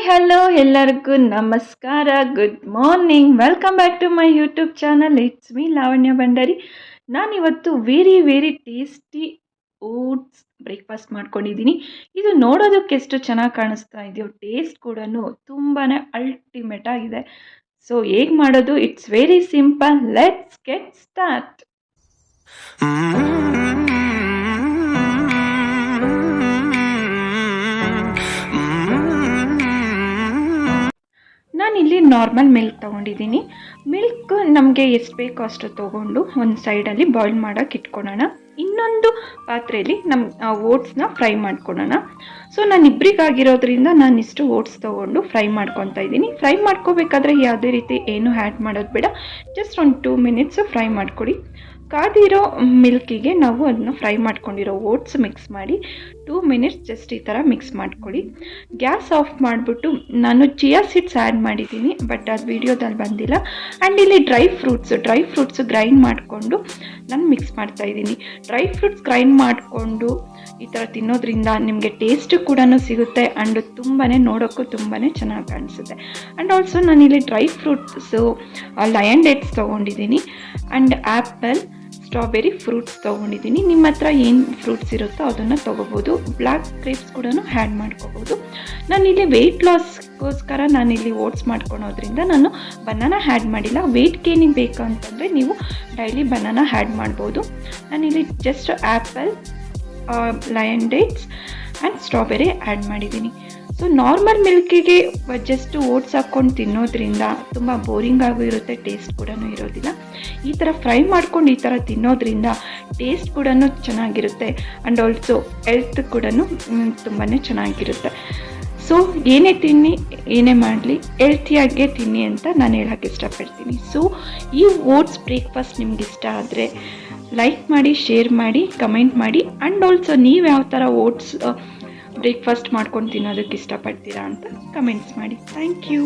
Hello ಎಲ್ಲರಿಗೂ ನಮಸ್ಕಾರ, good morning, welcome back to my YouTube channel. It's me Lavanya Bhandari. ನಾನಿವತ್ತು very tasty oats breakfast ಮಾಡ್ಕೊಂಡಿದ್ದೀನಿ. ಇದು ನೋಡೋದಕ್ಕೆ ಎಷ್ಟು ಚೆನ್ನಾಗಿ ಕಾಣಿಸ್ತಾ ಇದೆಯೋ, ಟೇಸ್ಟ್ ಕೂಡ ತುಂಬಾ ಅಲ್ಟಿಮೇಟ್ ಆಗಿದೆ. ಸೊ ಹೇಗೆ ಮಾಡೋದು? It's very simple. Let's get start. ನಾನಿಲ್ಲಿ ನಾರ್ಮಲ್ ಮಿಲ್ಕ್ ತೊಗೊಂಡಿದ್ದೀನಿ. ಮಿಲ್ಕ್ ನಮಗೆ ಎಷ್ಟು ಬೇಕೋ ಅಷ್ಟು ತೊಗೊಂಡು ಒಂದು ಸೈಡಲ್ಲಿ ಬಾಯ್ಲ್ ಮಾಡೋಕ್ಕೆ ಇಟ್ಕೊಳ್ಳೋಣ. ಇನ್ನೊಂದು ಪಾತ್ರೆಯಲ್ಲಿ ನಮ್ಮ ಓಟ್ಸ್ನ ಫ್ರೈ ಮಾಡ್ಕೊಳ್ಳೋಣ. ಸೊ ನಾನು ಇಬ್ಬರಿಗಾಗಿರೋದ್ರಿಂದ ನಾನು ಇಷ್ಟು ಓಟ್ಸ್ ತೊಗೊಂಡು ಫ್ರೈ ಮಾಡ್ಕೊತಾ ಇದ್ದೀನಿ. ಫ್ರೈ ಮಾಡ್ಕೋಬೇಕಾದ್ರೆ ಯಾವುದೇ ರೀತಿ ಏನು ಆ್ಯಡ್ ಮಾಡೋದು ಬೇಡ, ಜಸ್ಟ್ ಒಂದು 2 ಮಿನಿಟ್ಸು ಫ್ರೈ ಮಾಡ್ಕೊಳ್ಳಿ. ಕಾದಿರೋ ಮಿಲ್ಕಿಗೆ ನಾವು ಅದನ್ನು ಫ್ರೈ ಮಾಡ್ಕೊಂಡಿರೋ ಓಟ್ಸ್ ಮಿಕ್ಸ್ ಮಾಡಿ 2 ಮಿನಿಟ್ಸ್ ಜಸ್ಟ್ ಈ ಥರ ಮಿಕ್ಸ್ ಮಾಡ್ಕೊಳ್ಳಿ. ಗ್ಯಾಸ್ ಆಫ್ ಮಾಡಿಬಿಟ್ಟು ನಾನು ಚಿಯಾ ಸೀಡ್ಸ್ ಆ್ಯಡ್ ಮಾಡಿದ್ದೀನಿ, ಬಟ್ ಅದು ವಿಡಿಯೋದಲ್ಲಿ ಬಂದಿಲ್ಲ. ಆ್ಯಂಡ್ ಇಲ್ಲಿ ಡ್ರೈ ಫ್ರೂಟ್ಸು ಗ್ರೈಂಡ್ ಮಾಡಿಕೊಂಡು ನಾನು ಮಿಕ್ಸ್ ಮಾಡ್ತಾಯಿದ್ದೀನಿ. ಡ್ರೈ ಫ್ರೂಟ್ಸ್ ಗ್ರೈಂಡ್ ಮಾಡಿಕೊಂಡು ಈ ಥರ ತಿನ್ನೋದ್ರಿಂದ ನಿಮಗೆ ಟೇಸ್ಟು ಕೂಡ ಸಿಗುತ್ತೆ ಆ್ಯಂಡ್ ನೋಡೋಕ್ಕೂ ತುಂಬಾ ಚೆನ್ನಾಗಿ ಕಾಣಿಸುತ್ತೆ. ಆ್ಯಂಡ್ ಆಲ್ಸೋ ನಾನಿಲ್ಲಿ ಡ್ರೈ ಫ್ರೂಟ್ಸು ಲಯನ್ ಡೇಟ್ಸ್ ತೊಗೊಂಡಿದ್ದೀನಿ ಆ್ಯಂಡ್ ಆ್ಯಪಲ್, ಸ್ಟ್ರಾಬೆರಿ ಫ್ರೂಟ್ಸ್ ತೊಗೊಂಡಿದ್ದೀನಿ. ನಿಮ್ಮ ಹತ್ರ ಏನು ಫ್ರೂಟ್ಸ್ ಇರುತ್ತೋ ಅದನ್ನು ತೊಗೋಬೋದು. ಬ್ಲ್ಯಾಕ್ ಗ್ರೇಪ್ಸ್ ಕೂಡ ಆ್ಯಡ್ ಮಾಡ್ಕೋಬೋದು. ನಾನಿಲ್ಲಿ ವೆಯ್ಟ್ ಲಾಸ್ಗೋಸ್ಕರ ನಾನಿಲ್ಲಿ ಓಟ್ಸ್ ಮಾಡ್ಕೊಳೋದ್ರಿಂದ ನಾನು ಬನಾನಾ ಆ್ಯಡ್ ಮಾಡಿಲ್ಲ. ವೆಯ್ಟ್ ಗೇನಿಗೆ ಬೇಕು ಅಂತಂದರೆ ನೀವು ಡೈಲಿ ಬನಾನಾ ಆ್ಯಡ್ ಮಾಡ್ಬೋದು. ನಾನಿಲ್ಲಿ just apple, lion dates and strawberry add ಮಾಡಿದ್ದೀನಿ. ಸೊ ನಾರ್ಮಲ್ ಮಿಲ್ಕಿಗೆ ಜಸ್ಟ್ ಓಟ್ಸ್ ಹಾಕ್ಕೊಂಡು ತಿನ್ನೋದ್ರಿಂದ ತುಂಬ ಬೋರಿಂಗ್ ಆಗೂ ಇರುತ್ತೆ, ಟೇಸ್ಟ್ ಕೂಡ ಇರೋದಿಲ್ಲ. ಈ ಥರ ಫ್ರೈ ಮಾಡ್ಕೊಂಡು ಈ ಥರ ತಿನ್ನೋದ್ರಿಂದ ಟೇಸ್ಟ್ ಕೂಡ ಚೆನ್ನಾಗಿರುತ್ತೆ ಆ್ಯಂಡ್ ಆಲ್ಸೋ ಹೆಲ್ತ್ ಕೂಡ ತುಂಬಾ ಚೆನ್ನಾಗಿರುತ್ತೆ. ಸೊ ಏನೇ ತಿನ್ನಿ ಏನೇ ಮಾಡಲಿ ಹೆಲ್ತಿಯಾಗೇ ತಿನ್ನಿ ಅಂತ ನಾನು ಹೇಳೋಕ್ಕೆ ಇಷ್ಟಪಡ್ತೀನಿ. ಸೊ ಈ ಓಟ್ಸ್ ಬ್ರೇಕ್ಫಾಸ್ಟ್ ನಿಮ್ಗೆ ಇಷ್ಟ ಆದರೆ ಲೈಕ್ ಮಾಡಿ, ಶೇರ್ ಮಾಡಿ, ಕಮೆಂಟ್ ಮಾಡಿ. ಆ್ಯಂಡ್ ಆಲ್ಸೋ ನೀವು ಯಾವ ಥರ ಓಟ್ಸ್ ಬ್ರೇಕ್ಫಾಸ್ಟ್ ಮಾಡ್ಕೊಂಡು ತಿನ್ನೋದಕ್ಕೆ ಇಷ್ಟಪಡ್ತೀರಾ ಅಂತ ಕಮೆಂಟ್ಸ್ ಮಾಡಿ. Thank you.